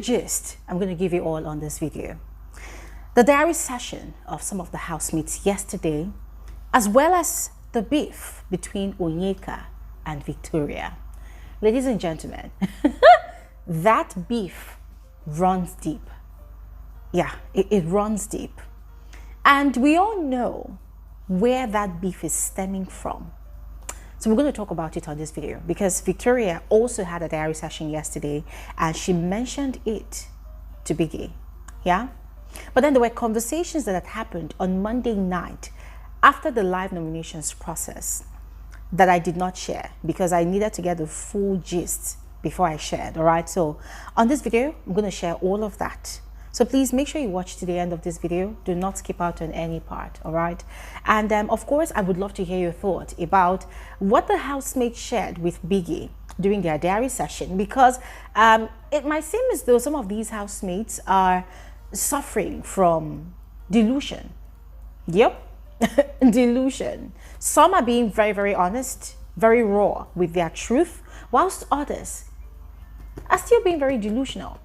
gist I'm going to give you all on this video. The diary session of some of the housemates yesterday, as well as the beef between Onyeka and Victoria. Ladies and gentlemen, that beef runs deep. Yeah, it runs deep. And we all know where that beef is stemming from. So we're going to talk about it on this video because Victoria also had a diary session yesterday and she mentioned it to Biggie. Yeah? But then there were conversations that had happened on Monday night after the live nominations process that I did not share because I needed to get the full gist before I shared. All right. So on this video, I'm going to share all of that. So please make sure you watch to the end of this video. Do not skip out on any part, all right? And of course, I would love to hear your thoughts about what the housemates shared with Biggie during their diary session, because it might seem as though some of these housemates are suffering from delusion. Yep, delusion. Some are being very, very honest, very raw with their truth, whilst others are still being very delusional.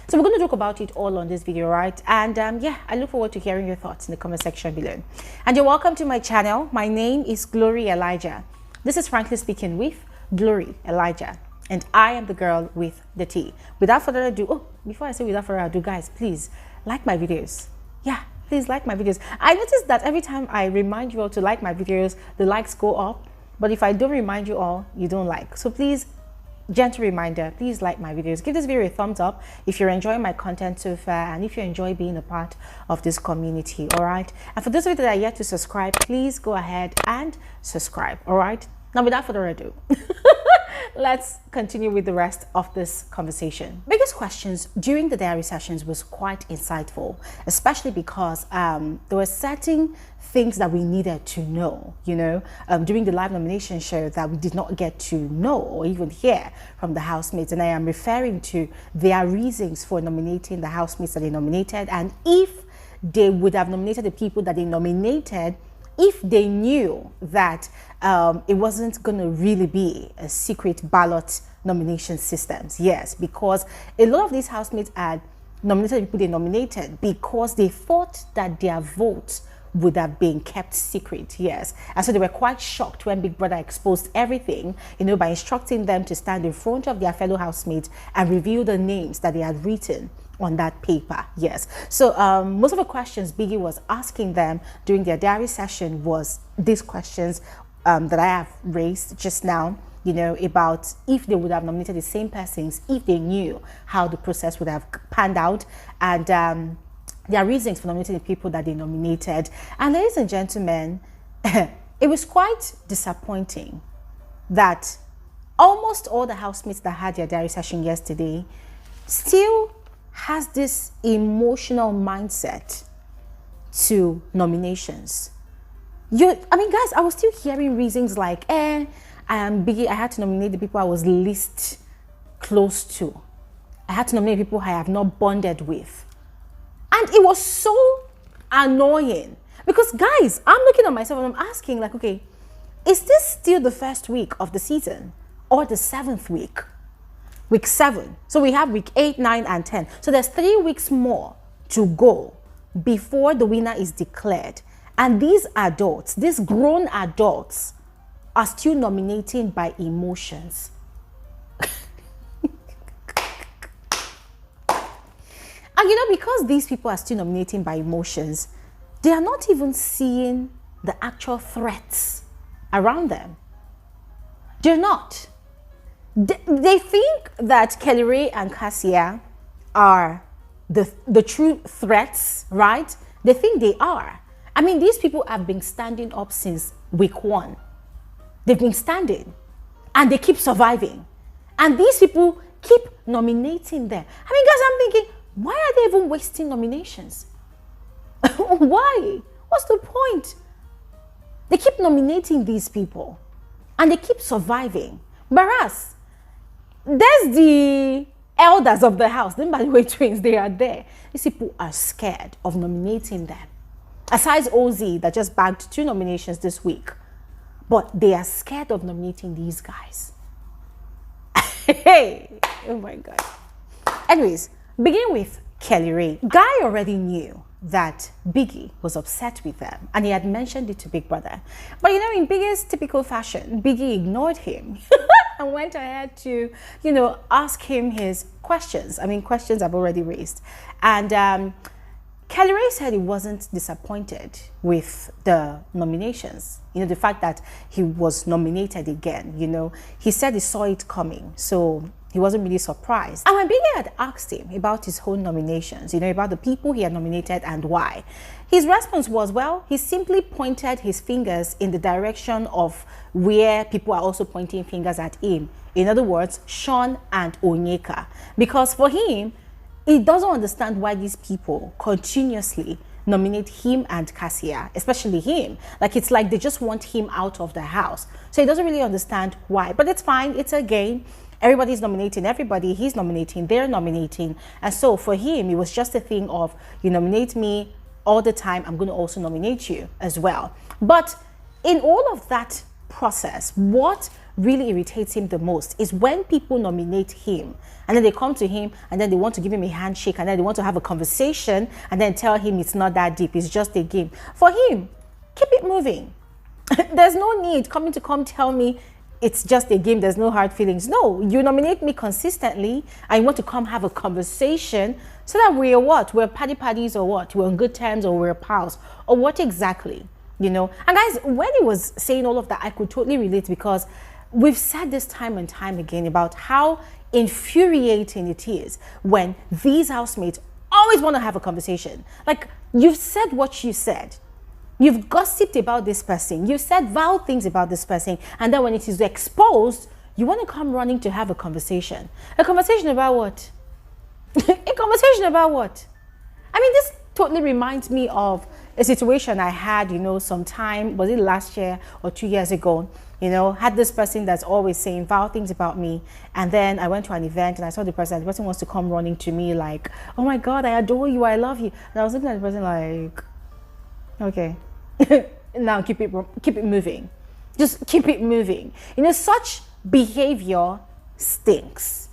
So we're going to talk about it all on this video, right? And yeah, I look forward to hearing your thoughts in the comment section below. And you're welcome to my channel. My name is Glory Elijah. This is Frankly Speaking with Glory Elijah. And I am the girl with the tea. Without further ado, oh, before I say without further ado, guys, please like my videos. Yeah, please like my videos. I noticed that every time I remind you all to like my videos, the likes go up. But if I don't remind you all, you don't like. So please, gentle reminder, please like my videos. Give this video a thumbs up if you're enjoying my content so far and if you enjoy being a part of this community, all right? And for those of you that are yet to subscribe, please go ahead and subscribe, all right? Now, without further ado, let's continue with the rest of this conversation. Biggest questions during the diary sessions was quite insightful, especially because there were certain things that we needed to know, you know, during the live nomination show that we did not get to know or even hear from the housemates. And I am referring to their reasons for nominating the housemates that they nominated, and if they would have nominated the people that they nominated if they knew that it wasn't going to really be a secret ballot nomination systems. Yes, because a lot of these housemates had nominated the people they nominated because they thought that their votes would have been kept secret. Yes, and so they were quite shocked when Big Brother exposed everything, you know, by instructing them to stand in front of their fellow housemates and reveal the names that they had written on that paper. Yes, so most of the questions Biggie was asking them during their diary session was these questions that I have raised just now, you know, about if they would have nominated the same persons if they knew how the process would have panned out, and their reasons for nominating the people that they nominated. And ladies and gentlemen, it was quite disappointing that almost all the housemates that had their diary session yesterday still has this emotional mindset to nominations. I mean, guys, I was still hearing reasons like, Biggie, I had to nominate the people I was least close to. I had to nominate people I have not bonded with. And it was so annoying because, guys, I'm looking at myself and I'm asking, like, okay, is this still the first week of the season or the 7th week? Week 7. So we have week 8, 9, and 10. So there's 3 weeks more to go before the winner is declared. And these adults, these grown adults, are still nominating by emotions. And you know, because these people are still nominating by emotions, they are not even seeing the actual threats around them. They're not. They think that Kelly Ray and Kassia are the true threats, right? They think they are. I mean, these people have been standing up since week 1. They've been standing and they keep surviving. And these people keep nominating them. I mean, guys, I'm thinking, why are they even wasting nominations? Why? What's the point? They keep nominating these people and they keep surviving. Whereas there's the elders of the house. Then, by the way, twins, they are there. These people are scared of nominating them. Aside OZ that just bagged 2 nominations this week. But they are scared of nominating these guys. Hey, oh my God. Anyways, begin with Kelly Ray. Guy already knew that Biggie was upset with them, and he had mentioned it to Big Brother. But you know, in Biggie's typical fashion, Biggie ignored him and went ahead to, you know, ask him his questions. I mean, questions I've already raised. And Kelly Ray said he wasn't disappointed with the nominations. You know, the fact that he was nominated again, you know, he said he saw it coming. So he wasn't really surprised. And when Biggie had asked him about his whole nominations, you know, about the people he had nominated and why, his response was, well, he simply pointed his fingers in the direction of where people are also pointing fingers at him. In other words, Sean and Onyeka. Because for him, he doesn't understand why these people continuously nominate him and Kassia, especially him. Like, it's like they just want him out of the house. So he doesn't really understand why. But it's fine. It's a game. Everybody's nominating everybody. He's nominating. They're nominating. And so for him, it was just a thing of, you nominate me all the time, I'm going to also nominate you as well. But in all of that process, what really irritates him the most is when people nominate him and then they come to him and then they want to give him a handshake and then they want to have a conversation and then tell him it's not that deep, it's just a game. For him, keep it moving. There's no need come tell me it's just a game, there's no hard feelings. No, you nominate me consistently and you want to come have a conversation so that we're what? We're paddies or what? We're on good terms or we're pals or what exactly, you know? And guys, when he was saying all of that, I could totally relate because we've said this time and time again about how infuriating it is when these housemates always want to have a conversation. Like, you've said what you said. You've gossiped about this person. You've said vile things about this person. And then when it is exposed, you want to come running to have a conversation. A conversation about what? A conversation about what? I mean, this totally reminds me of a situation I had, you know, sometime, was it last year or 2 years ago? You know, had this person that's always saying vile things about me. And then I went to an event and I saw the person wants to come running to me like, oh my God, I adore you, I love you. And I was looking at the person like, okay. Now keep it moving. Just keep it moving. You know, such behavior stinks.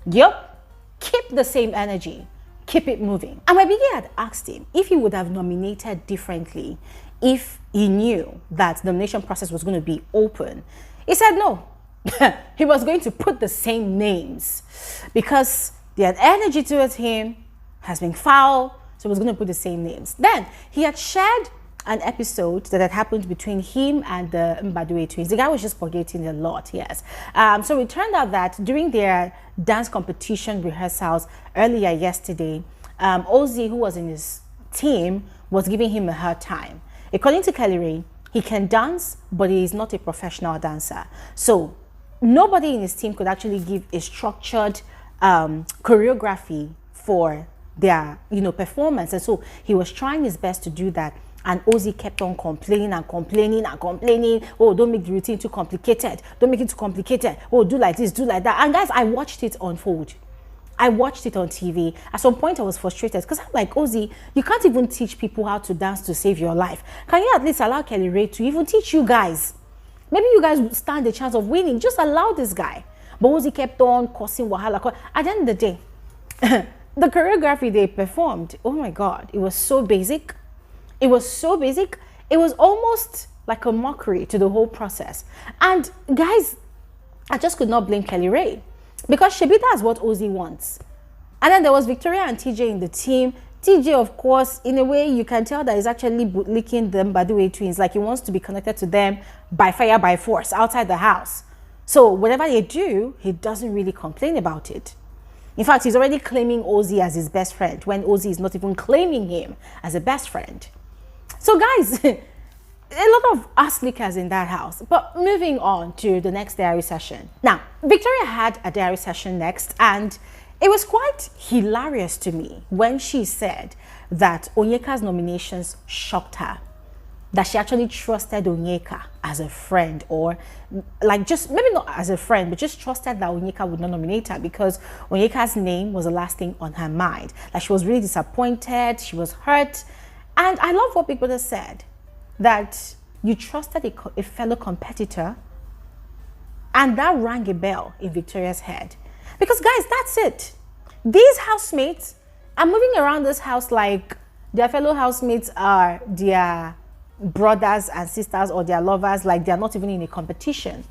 Yep. Keep the same energy. Keep it moving. And my Biggie had asked him if he would have nominated differently if he knew that the nomination process was going to be open. He said no. He was going to put the same names because the energy towards him has been foul, so he was going to put the same names. Then he had shared an episode that had happened between him and the Mbadue twins. The guy was just forgetting a lot, yes. So it turned out that during their dance competition rehearsals earlier yesterday, Ozzy, who was in his team, was giving him a hard time. According to Kelly Ray, he can dance, but he is not a professional dancer. So nobody in his team could actually give a structured choreography for their, you know, performance. And so he was trying his best to do that. And Ozzy kept on complaining and complaining and complaining. Oh, don't make the routine too complicated. Don't make it too complicated. Oh, do like this, do like that. And guys, I watched it unfold. I watched it on TV. At some point, I was frustrated because I'm like, Ozzy, you can't even teach people how to dance to save your life. Can you at least allow Kelly Ray to even teach you guys? Maybe you guys would stand a chance of winning. Just allow this guy. But Ozzy kept on causing wahala. At the end of the day, the choreography they performed, oh my God, it was so basic. It was so basic. It was almost like a mockery to the whole process. And guys, I just could not blame Kelly Ray because Shebi, that's what Ozzy wants. And then there was Victoria and TJ in the team. TJ, of course, in a way, you can tell that he's actually bootlicking them by the way twins. Like he wants to be connected to them by fire, by force, outside the house. So whatever they do, he doesn't really complain about it. In fact, he's already claiming Ozzy as his best friend when Ozzy is not even claiming him as a best friend. So guys, a lot of ass lickers in that house. But moving on to the next diary session. Now, Victoria had a diary session next, and it was quite hilarious to me when she said that Onyeka's nominations shocked her. That she actually trusted Onyeka as a friend, or like just maybe not as a friend, but just trusted that Onyeka would not nominate her because Onyeka's name was the last thing on her mind. Like she was really disappointed, she was hurt. And I love what Big Brother said, that you trusted a fellow competitor, and that rang a bell in Victoria's head. Because guys, that's it. these housemates are moving around this house like their fellow housemates are their brothers and sisters or their lovers, like they're not even in a competition.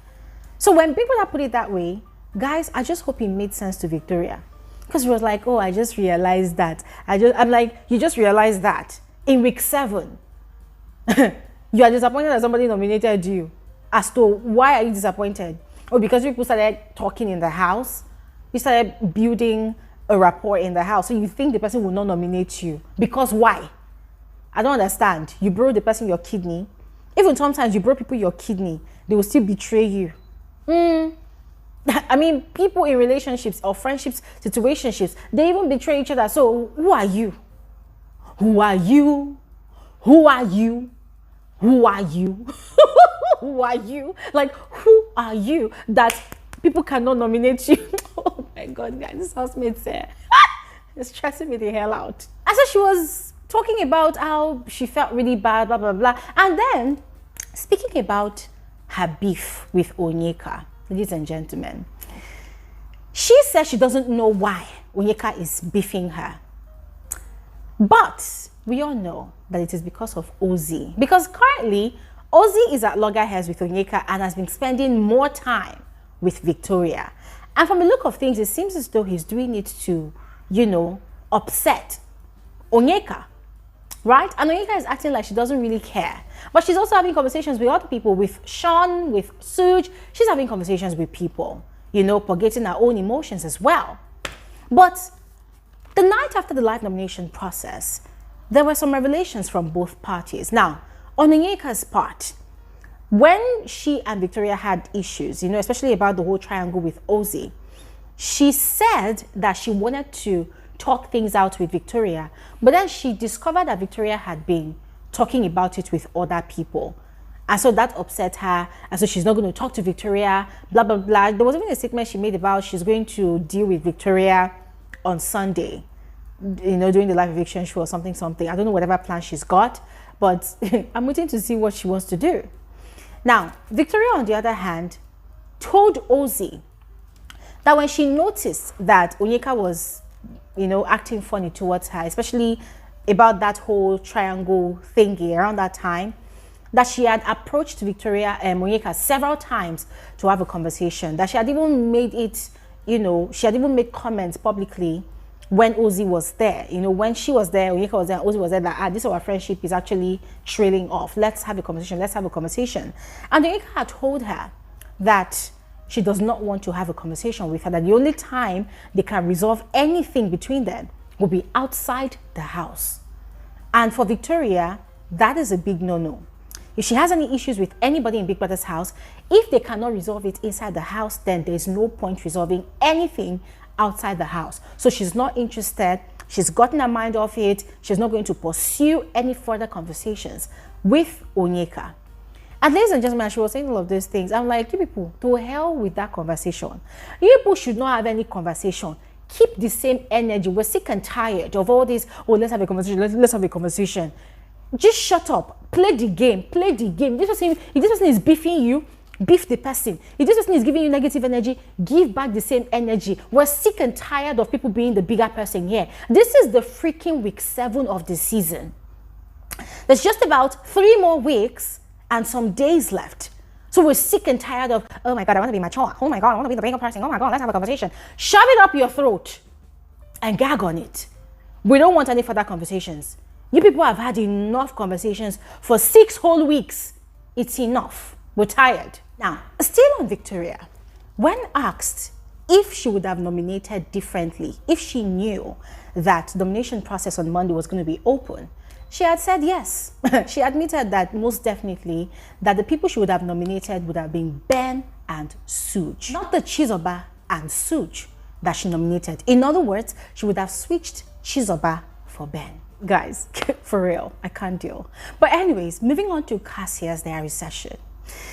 So when people are put it that way, guys, I just hope it made sense to Victoria. Because she was like, oh, I just realized that. I'm like, you just realized that in week 7. You are disappointed that somebody nominated you. As to why are you disappointed? Oh, because people started talking in the house. You started building a rapport in the house. So you think the person will not nominate you. Because why? I don't understand. You borrow the person your kidney. Even sometimes you borrow people your kidney. They will still betray you. I mean, people in relationships or friendships, situationships, they even betray each other. So who are you? Who are you? Who are you? Who are you? Who are you? Like, who are you that people cannot nominate you? Oh my God, guys, this housemate's it's stressing me the hell out. I said she was talking about how she felt really bad, blah, blah, blah. And then speaking about her beef with Onyeka, ladies and gentlemen, she said she doesn't know why Onyeka is beefing her. But we all know that it is because of Ozzy. Because currently, Ozzy is at loggerheads with Onyeka and has been spending more time with Victoria. And from the look of things, it seems as though he's doing it to, you know, upset Onyeka, right? And Onyeka is acting like she doesn't really care. But she's also having conversations with other people, with Sean, with Suj. She's having conversations with people, you know, forgetting her own emotions as well. But the night after the live nomination process, there were some revelations from both parties. Now, on Onyeka's part, when she and Victoria had issues, you know, especially about the whole triangle with Ozzy, she said that she wanted to talk things out with Victoria, but then she discovered that Victoria had been talking about it with other people. And so that upset her. And so she's not going to talk to Victoria, blah, blah, blah. There was even a statement she made about she's going to deal with Victoria on Sunday, you know, during the live eviction show or something. I don't know whatever plan she's got, but I'm waiting to see what she wants to do. Now, Victoria, on the other hand, told Ozzy that when she noticed that Onyeka was, you know, acting funny towards her, especially about that whole triangle thingy around that time, that she had approached Victoria and Onyeka several times to have a conversation, that she had even made it, you know, she had even made comments publicly when Ozzy was there. You know, when she was there, Onyeka was there, Ozzy was there, that this our friendship is actually trailing off. Let's have a conversation. Let's have a conversation. And Onyeka had told her that she does not want to have a conversation with her, that the only time they can resolve anything between them will be outside the house. And for Victoria, that is a big no-no. If she has any issues with anybody in Big Brother's house, if they cannot resolve it inside the house, then there's no point resolving anything outside the house. So she's not interested. She's gotten her mind off it. She's not going to pursue any further conversations with Onyeka. And ladies and gentlemen, she was saying all of these things. I'm like, you people, to hell with that conversation. You people should not have any conversation. Keep the same energy. We're sick and tired of all this. Oh, let's have a conversation. Let's have a conversation. Just shut up. Play the game. Play the game. If this person is beefing you, beef the person. If this person is giving you negative energy, give back the same energy. We're sick and tired of people being the bigger person here. This is the freaking week 7 of the season. There's just about 3 more weeks and some days left. So we're sick and tired of, oh my God, I want to be mature. Oh my God, I want to be the bigger person. Oh my God, let's have a conversation. Shove it up your throat and gag on it. We don't want any further conversations. You people have had enough conversations for 6 whole weeks. It's enough. We're tired. Now, still on Victoria, when asked if she would have nominated differently, if she knew that the nomination process on Monday was going to be open, she had said yes. She admitted that most definitely that the people she would have nominated would have been Ben and Suj, not the Chizoba and Suj that she nominated. In other words, she would have switched Chizoba for Ben. Guys, for real, I can't deal. But anyways, moving on to Kassia's diary session.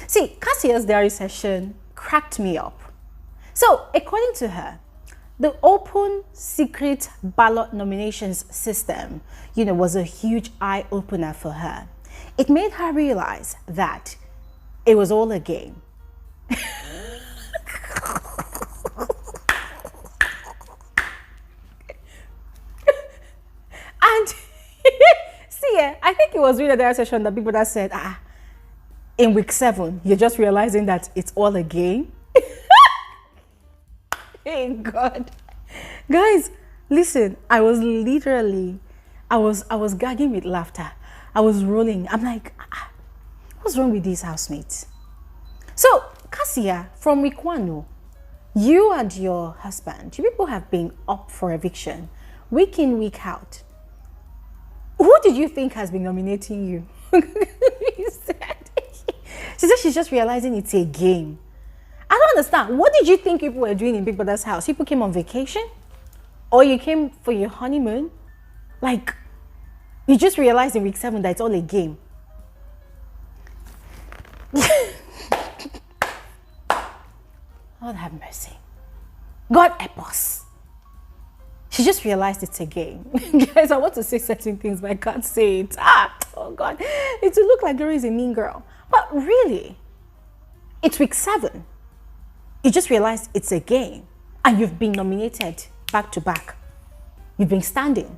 See, Kassia's diary session cracked me up. So, according to her, the open secret ballot nominations system, you know, was a huge eye-opener for her. It made her realize that it was all a game. it was during the diary session that Big Brother said, in week 7, you're just realizing that it's all a game. Hey, God. Guys, listen, I was literally, I was gagging with laughter. I was rolling. I'm like, what's wrong with these housemates? So, Kassia, from week 1, you and your husband, you people have been up for eviction, week in, week out. Who did you think has been nominating you? She said she's just realizing it's a game. I don't understand. What did you think people were doing in Big Brother's house? People came on vacation? Or you came for your honeymoon? Like, you just realized in week 7 that it's all a game. God have mercy. God help us. She just realized it's a game. Guys, I want to say certain things, but I can't say it. Oh God. It will look like there is a mean girl. But really, it's week 7. You just realized it's a game. And you've been nominated back to back. You've been standing.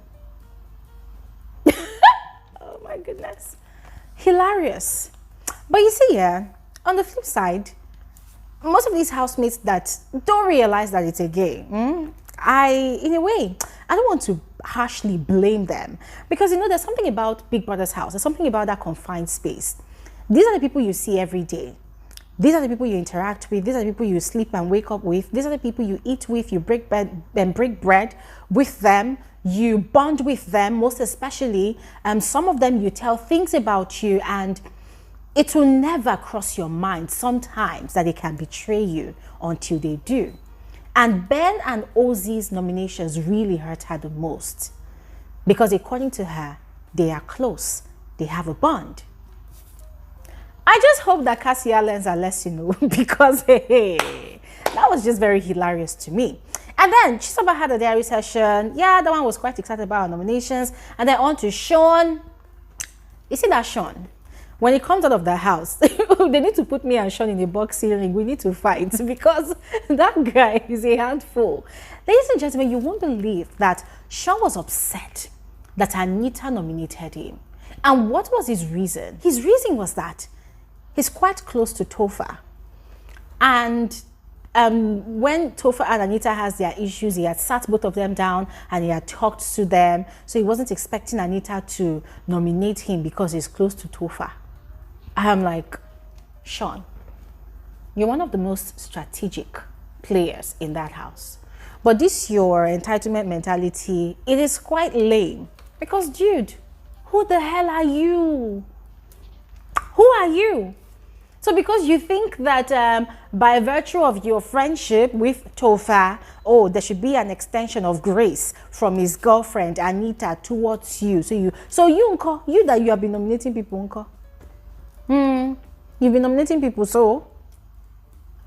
Oh my goodness. Hilarious. But you see, yeah, on the flip side, most of these housemates that don't realize that it's a game, in a way, I don't want to harshly blame them, because there's something about Big Brother's house. There's something about that confined space. These are the people you see every day. These are the people you interact with. These are the people you sleep and wake up with. These are the people you eat with. You break bread with them. You bond with them, most especially. Some of them you tell things about you, and it will never cross your mind sometimes that they can betray you until they do. And Ben and Ozzy's nominations really hurt her the most, because according to her, they are close. They have a bond. I just hope that Kassia learns a lesson, because hey, that was just very hilarious to me. And then Chisoba had a diary session. Yeah, that one was quite excited about our nominations. And then on to Sean. You see that Sean? When he comes out of the house, they need to put me and Sean in a boxing ring. We need to fight, because that guy is a handful. Ladies and gentlemen, you won't believe that Sean was upset that Anita nominated him. And what was his reason? His reason was that he's quite close to Topher. And when Topher and Anita has their issues, he had sat both of them down and he had talked to them. So he wasn't expecting Anita to nominate him because he's close to Topher. I'm like, Sean, you're one of the most strategic players in that house. But this your entitlement mentality, it is quite lame. Because dude, who the hell are you? Who are you? So because you think that by virtue of your friendship with Topher, there should be an extension of grace from his girlfriend Anita towards you. So you that you have been nominating people, uncle. You've been nominating people, so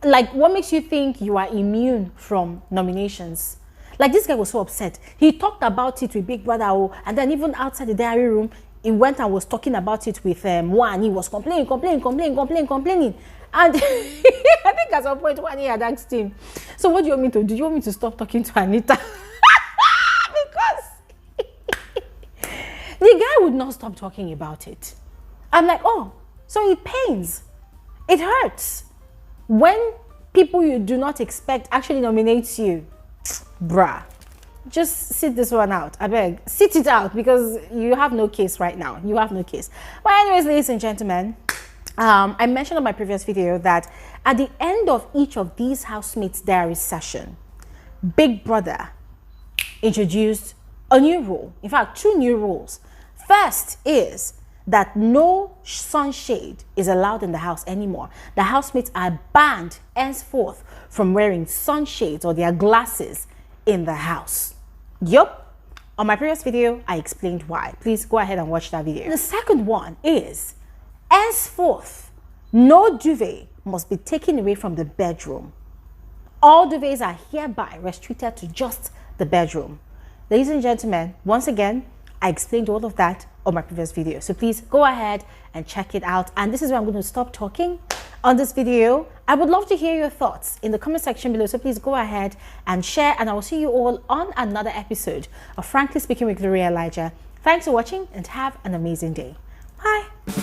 like, what makes you think you are immune from nominations? Like, this guy was so upset. He talked about it with Big Brother, and then even outside the diary room, he went and was talking about it with one. He was complaining. And I think at some point, one had asked him, so what do you want me to do? Do you want me to stop talking to Anita? Because the guy would not stop talking about it. I'm like, so it pains. It hurts. When people you do not expect actually nominate you, bruh. Just sit this one out. I beg, sit it out, because you have no case right now. You have no case. But anyways, ladies and gentlemen, I mentioned on my previous video that at the end of each of these housemates diary session, Big Brother introduced a new rule. In fact, 2 new rules. First is that no sunshade is allowed in the house anymore. The housemates are banned henceforth from wearing sunshades or their glasses in the house. Yup. On my previous video, I explained why. Please go ahead and watch that video. The second one is, henceforth, no duvet must be taken away from the bedroom. All duvets are hereby restricted to just the bedroom. Ladies and gentlemen, once again, I explained all of that on my previous video. So please go ahead and check it out. And this is where I'm going to stop talking on this video. I would love to hear your thoughts in the comment section below. So please go ahead and share. And I will see you all on another episode of Frankly Speaking with Relanship. Thanks for watching and have an amazing day. Bye.